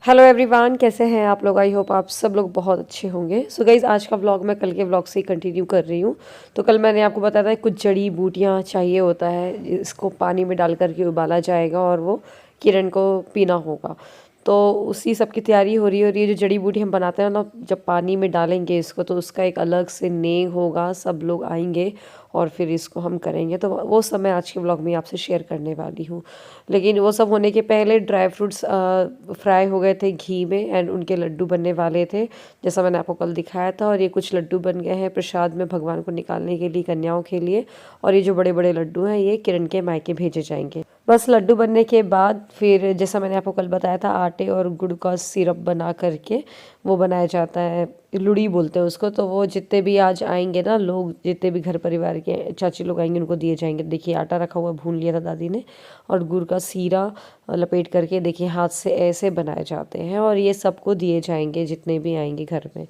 Hello everyone, कैसे हैं आप लोग। आई होप आप सब लोग बहुत अच्छे होंगे। सो गाइज़, आज का व्लॉग मैं कल के व्लॉग से ही कंटिन्यू कर रही हूँ। तो कल मैंने आपको बताया था कुछ जड़ी बूटियाँ चाहिए होता है, इसको पानी में डाल करके उबाला जाएगा और वो किरण को पीना होगा। तो उसी सब की तैयारी हो रही है। और ये जो जड़ी बूटी हम बनाते हैं ना, जब पानी में डालेंगे इसको तो उसका एक अलग से नेग होगा, सब लोग आएंगे और फिर इसको हम करेंगे। तो वो सब मैं आज के व्लॉग में आपसे शेयर करने वाली हूँ। लेकिन वो सब होने के पहले ड्राई फ्रूट्स फ्राई हो गए थे घी में एंड उनके लड्डू बनने वाले थे, जैसा मैंने आपको कल दिखाया था। और ये कुछ लड्डू बन गए हैं प्रसाद में भगवान को निकालने के लिए, कन्याओं के लिए। और ये जो बड़े बड़े लड्डू हैं ये किरण के मायके भेजे जाएंगे। बस लड्डू बनने के बाद फिर जैसा मैंने आपको कल बताया था, आटे और गुड़ का सिरप बना करके वो बनाया जाता है, लुड़ी बोलते हैं उसको। तो वो जितने भी आज आएंगे ना लोग, जितने भी घर परिवार के चाची लोग आएंगे उनको दिए जाएंगे। देखिए आटा रखा हुआ भून लिया था दादी ने, और गुड़ का सीरा लपेट करके देखिए हाथ से ऐसे बनाए जाते हैं और ये सबको दिए जाएंगे जितने भी आएंगे घर में।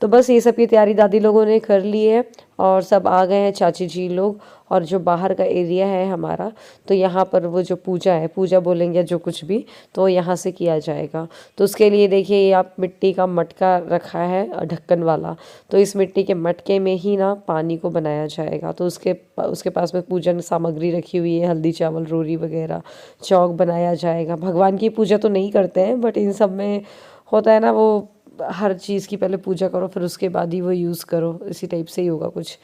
तो बस ये सब की तैयारी दादी लोगों ने कर ली है और सब आ गए हैं चाची जी लोग। और जो बाहर का एरिया है हमारा, तो यहाँ पर वो जो पूजा है, पूजा बोलेंगे जो कुछ भी, तो यहाँ से किया जाएगा। तो उसके लिए देखिए ये आप मिट्टी का मटका रखा है ढक्कन वाला। तो इस मिट्टी के मटके में ही ना पानी को बनाया जाएगा। तो उसके पास में पूजन सामग्री रखी हुई है, हल्दी चावल रोरी वगैरह, चौक बनाया जाएगा। भगवान की पूजा तो नहीं करते हैं, बट इन सब में होता है ना, वो हर चीज़ की पहले पूजा करो फिर उसके बाद ही वो यूज़ करो, इसी टाइप से ही होगा कुछ।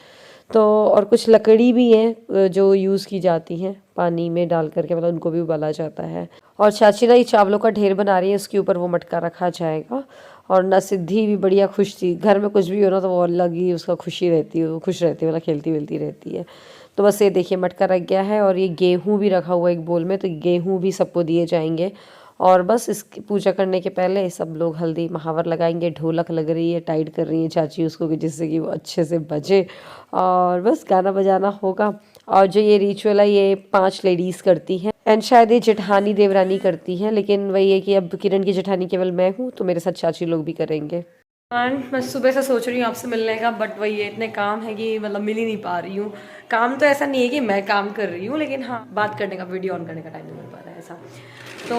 तो और कुछ लकड़ी भी है जो यूज़ की जाती हैं पानी में डाल करके, मतलब उनको भी उबाला जाता है। और चाची ना ये चावलों का ढेर बना रही है, उसके ऊपर वो मटका रखा जाएगा। और ना सिद्धि भी बढ़िया खुश थी, घर में कुछ भी हो ना तो वो अलग ही उसका खुशी रहती है, वो खुश रहती है, मतलब खेलती वेलती रहती है। तो बस ये देखिए मटका रख गया है और ये गेहूँ भी रखा हुआ है एक बोल में, तो गेहूँ भी सबको दिए जाएंगे। और बस इसकी पूजा करने के पहले सब लोग हल्दी महावर लगाएंगे। ढोलक लग रही है, टाइट कर रही है चाची उसको कि जिससे कि वो अच्छे से बजे, और बस गाना बजाना होगा। और जो ये रिचुअल है ये 5 लेडीज़ करती हैं एंड शायद ये जेठानी देवरानी करती हैं, लेकिन वही है कि अब किरण की जेठानी केवल मैं हूँ, तो मेरे साथ चाची लोग भी करेंगे। मैं सुबह से सोच रही हूँ आपसे मिलने का, बट वही है, इतने काम है कि मतलब मिल ही नहीं पा रही हूँ। काम तो ऐसा नहीं है कि मैं काम कर रही हूँ, लेकिन हाँ बात करने का, वीडियो ऑन करने का टाइम नहीं मिल पा रहा है ऐसा। तो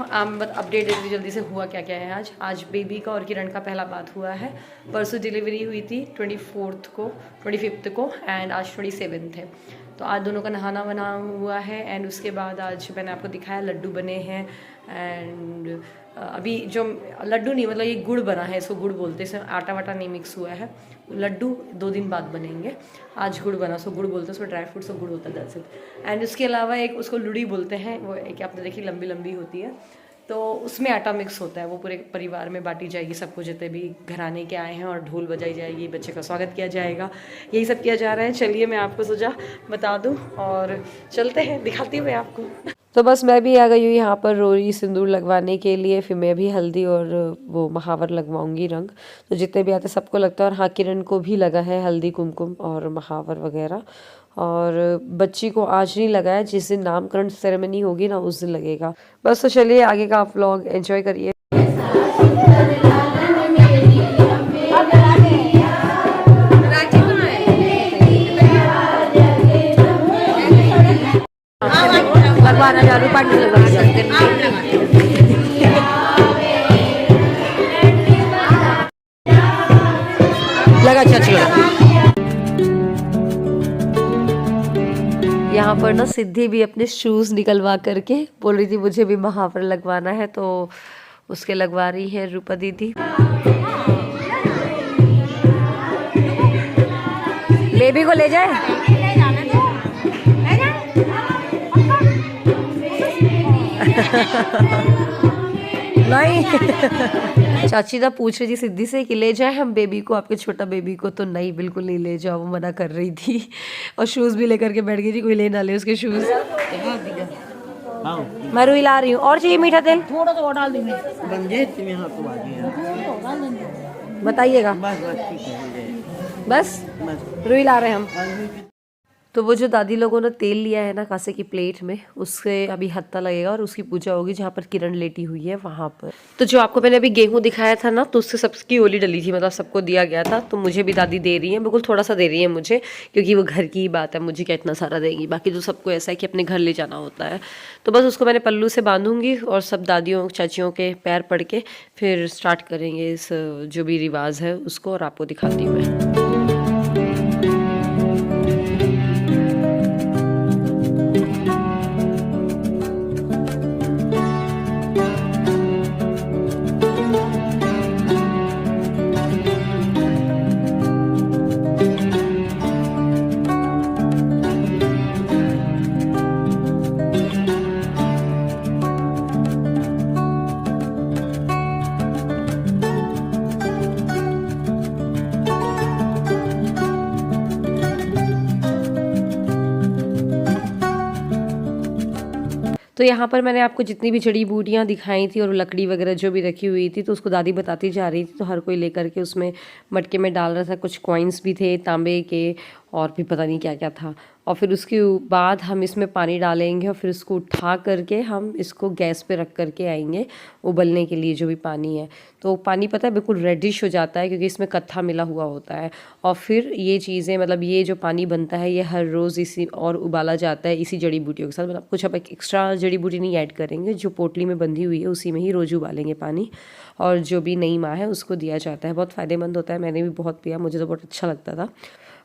अपडेट दे जल्दी से, हुआ क्या क्या है आज बेबी का और किरण का पहला बात हुआ है। परसों डिलीवरी हुई थी 25 को एंड आज 27 है। तो आज दोनों का नहाना बना हुआ है एंड उसके बाद आज मैंने आपको दिखाया लड्डू बने हैं। एंड अभी जो लड्डू नहीं, मतलब ये गुड़ बना है, इसको गुड़ बोलते हैं, इसमें आटा वाटा नहीं मिक्स हुआ है। लड्डू 2 दिन बाद बनेंगे। आज गुड़ बना, सो गुड़ बोलते हैं, उसमें ड्राई फ्रूट्स और गुड़ होता है दरअसल। एंड उसके अलावा एक उसको लुड़ी बोलते हैं, वो एक आपने देखी लंबी लंबी होती है, तो उसमें आटा मिक्स होता है। वो पूरे परिवार में बांटी जाएगी, सबको जितने भी घराने के आए हैं, और ढोल बजाई जाएगी, बच्चे का स्वागत किया जाएगा, यही सब किया जा रहा है। चलिए मैं आपको सोचा बता दूं और चलते हैं, दिखाती हूँ मैं आपको। तो बस मैं भी आ गई हूँ यहाँ पर रोरी सिंदूर लगवाने के लिए। फिर मैं भी हल्दी और वो महावर लगवाऊंगी रंग। तो जितने भी आते सबको लगता है। और हाँ, किरण को भी लगा है हल्दी कुमकुम और महावर वगैरह। और बच्ची को आज नहीं लगा है, जिस दिन नामकरण सेरेमनी होगी ना उस दिन लगेगा। बस तो चलिए आगे का आप व्लॉग एंजॉय करिए। लगवाना चालू पानी लगा चाची लगा। यहाँ पर ना सिद्धि भी अपने शूज़ निकलवा करके बोल रही थी मुझे भी महावर लगवाना है, तो उसके लगवा रही है रूपा दीदी। बेबी को ले जाए नहीं। चाची ना पूछ रही थी सिद्धि से कि ले जाए हम बेबी को, आपके छोटा बेबी को। तो नहीं, बिल्कुल नहीं ले जाओ, वो मना कर रही थी। और शूज़ भी लेकर के बैठ गई थी, कोई ले ना ले उसके शूज़। मैं रुई ला रही हूँ। और चाहिए मीठा तेल? थोड़ा तो और डाल देंगे, बताइएगा। बस रुई ला रहे हैं हम। तो वो जो दादी लोगों ने तेल लिया है ना कांसे की प्लेट में, उससे अभी हत्ता लगेगा और उसकी पूजा होगी जहाँ पर किरण लेटी हुई है वहाँ पर। तो जो आपको मैंने अभी गेहूं दिखाया था ना, तो उससे सबकी ओली डली थी, मतलब सबको दिया गया था। तो मुझे भी दादी दे रही है, बिल्कुल थोड़ा सा दे रही है मुझे, क्योंकि वो घर की ही बात है, मुझे क्या इतना सारा देगी। बाकी तो सबको ऐसा है कि अपने घर ले जाना होता है। तो बस उसको मैंने पल्लू से बांधूंगी और सब दादियों चाचियों के पैर पड़ के फिर स्टार्ट करेंगे इस जो भी रिवाज है उसको, और आपको दिखाती हूँ मैं। तो यहाँ पर मैंने आपको जितनी भी जड़ी बूटियाँ दिखाई थी और लकड़ी वगैरह जो भी रखी हुई थी, तो उसको दादी बताती जा रही थी। तो हर कोई लेकर के उसमें मटके में डाल रहा था। कुछ कॉइन्स भी थे तांबे के, और भी पता नहीं क्या क्या था। और फिर उसके बाद हम इसमें पानी डालेंगे और फिर इसको उठा करके हम इसको गैस पे रख करके आएंगे उबलने के लिए, जो भी पानी है। तो पानी पता है बिल्कुल रेडिश हो जाता है, क्योंकि इसमें कत्था मिला हुआ होता है। और फिर ये चीज़ें, मतलब ये जो पानी बनता है, ये हर रोज़ इसी और उबाला जाता है इसी जड़ी बूटियों के साथ। मतलब कुछ अब एक्स्ट्रा जड़ी बूटी नहीं ऐड करेंगे, जो पोटली में बंधी हुई है उसी में ही रोज़ उबालेंगे पानी। और जो भी नई माँ है उसको दिया जाता है। बहुत फ़ायदेमंद होता है, मैंने भी बहुत पिया, मुझे तो बहुत अच्छा लगता था।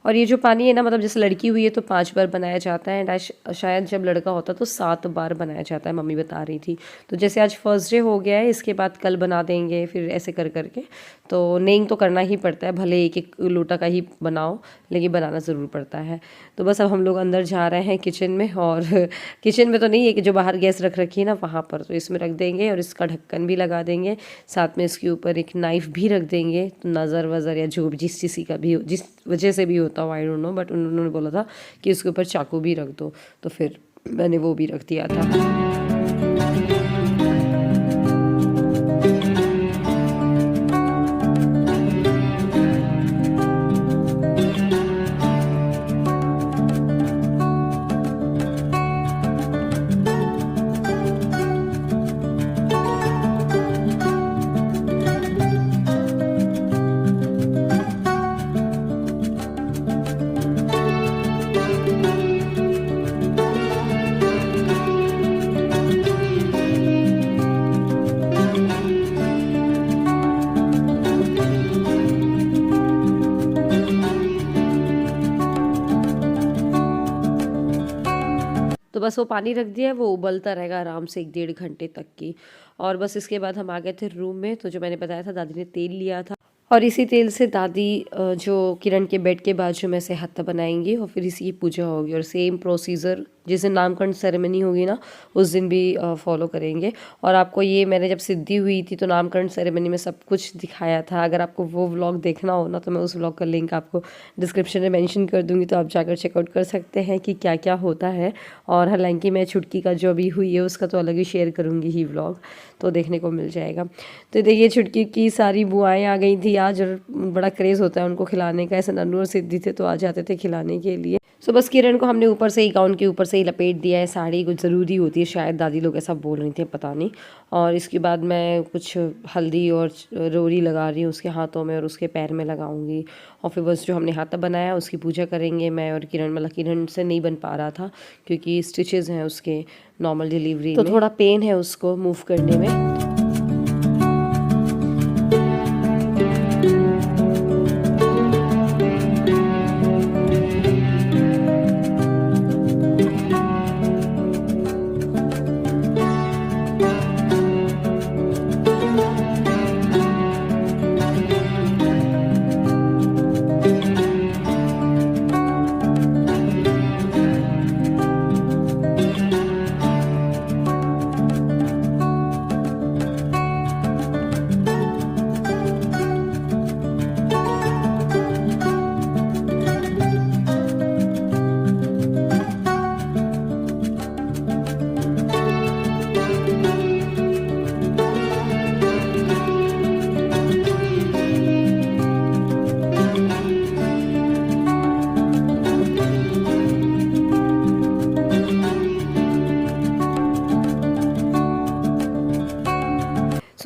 और ये जो पानी है ना, मतलब जैसे लड़की हुई है तो 5 बार बनाया जाता है, एंड शायद जब लड़का होता तो 7 बार बनाया जाता है, मम्मी बता रही थी। तो जैसे आज फर्स्ट डे हो गया है, इसके बाद कल बना देंगे, फिर ऐसे कर करके। तो नेंग तो करना ही पड़ता है, भले एक एक लोटा का ही बनाओ, लेकिन बनाना ज़रूर पड़ता है। तो बस अब हम लोग अंदर जा रहे हैं किचन में, और किचन में तो नहीं, एक जो बाहर गैस रख रखी है ना वहाँ पर, तो इसमें रख देंगे और इसका ढक्कन भी लगा देंगे। साथ में इसके ऊपर एक नाइफ़ भी रख देंगे, तो नज़र वज़र या जो भी जिस किसी का भी हो, जिस वजह से भी होता हो, आई डोंट नो, बट उन्होंने बोला था कि उसके ऊपर चाकू भी रख दो, तो फिर मैंने वो भी रख दिया था। तो बस वो पानी रख दिया है, वो उबलता रहेगा आराम से 1-1.5 घंटे तक की। और बस इसके बाद हम आ गए थे रूम में। तो जो मैंने बताया था, दादी ने तेल लिया था, और इसी तेल से दादी जो किरण के बेड के बाजू में से हत्था बनाएंगी, और फिर इसी की पूजा होगी। और सेम प्रोसीजर जिस दिन नामकरण सेरेमनी होगी ना, उस दिन भी फॉलो करेंगे। और आपको ये मैंने जब सिद्धि हुई थी तो नामकरण सेरेमनी में सब कुछ दिखाया था। अगर आपको वो व्लॉग देखना हो ना, तो मैं उस व्लॉग का लिंक आपको डिस्क्रिप्शन में मेंशन कर दूँगी, तो आप जाकर चेकआउट कर सकते हैं कि क्या क्या होता है। और हालांकि मैं छुटकी का जो भी हुई है उसका तो अलग ही शेयर करूँगी ही व्लॉग, तो देखने को मिल जाएगा। तो देखिए छुटकी की सारी बुआएँ आ गई थी आज, और बड़ा क्रेज़ होता है उनको खिलाने का। ऐसे नन्नू और सिद्धि थे तो आ जाते थे खिलाने के लिए। सो बस किरण को हमने ऊपर से ही, गाउन के ऊपर से ही लपेट दिया है। साड़ी कुछ ज़रूरी होती है शायद, दादी लोग ऐसा बोल रही थी, पता नहीं। और इसके बाद मैं कुछ हल्दी और रोरी लगा रही हूँ उसके हाथों में, और उसके पैर में लगाऊंगी। और फिर बस जो हमने हाथा बनाया उसकी पूजा करेंगे मैं और किरण। मतलब किरण से नहीं बन पा रहा था क्योंकि स्टिचेज़ हैं उसके नॉर्मल डिलीवरी में, तो थोड़ा पेन है उसको मूव करने में।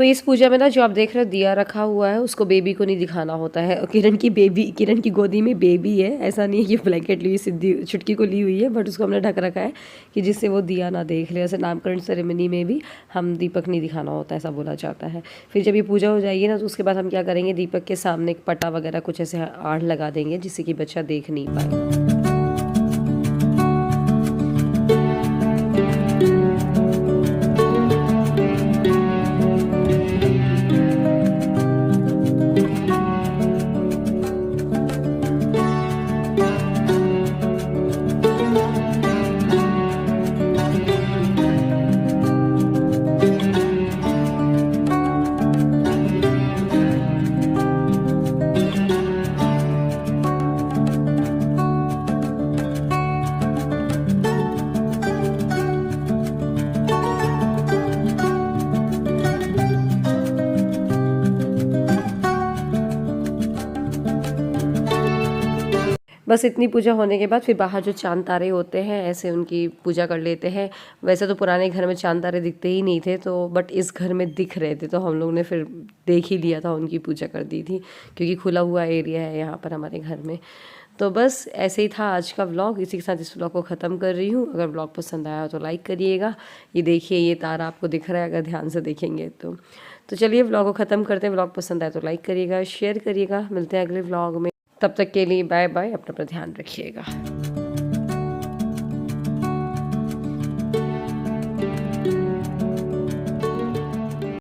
तो इस पूजा में ना जो आप देख रहे हो दिया रखा हुआ है उसको बेबी को नहीं दिखाना होता है। किरण की गोदी में बेबी है, ऐसा नहीं है कि ब्लैंकेट ली सिद्धि छुटकी को ली हुई है, बट उसको हमने ढक रखा है कि जिससे वो दिया ना देख ले। ऐसे नामकरण सेरेमनी में भी हम दीपक नहीं दिखाना होता, ऐसा बोला जाता है। फिर जब ये पूजा हो जाएगी ना तो उसके बाद हम क्या करेंगे, दीपक के सामने एक पटा वगैरह कुछ ऐसे आड़ लगा देंगे जिससे कि बच्चा देख नहीं पाए। बस इतनी पूजा होने के बाद फिर बाहर जो चांद तारे होते हैं ऐसे उनकी पूजा कर लेते हैं। वैसे तो पुराने घर में चांद तारे दिखते ही नहीं थे, तो बट इस घर में दिख रहे थे तो हम लोग ने फिर देख ही लिया था, उनकी पूजा कर दी थी क्योंकि खुला हुआ एरिया है यहाँ पर हमारे घर में। तो बस ऐसे ही था आज का व्लॉग। इसी के साथ इस व्लॉग को ख़त्म कर रही हूँ। अगर व्लॉग पसंद आया तो लाइक करिएगा। ये देखिए ये तारा आपको दिख रहा है अगर ध्यान से देखेंगे तो चलिए व्लॉग को ख़त्म करते हैं। व्लॉग पसंद आया तो लाइक करिएगा, शेयर करिएगा। मिलते हैं अगले व्लॉग में, तब तक के लिए बाय बाय। अपना ध्यान रखिएगा।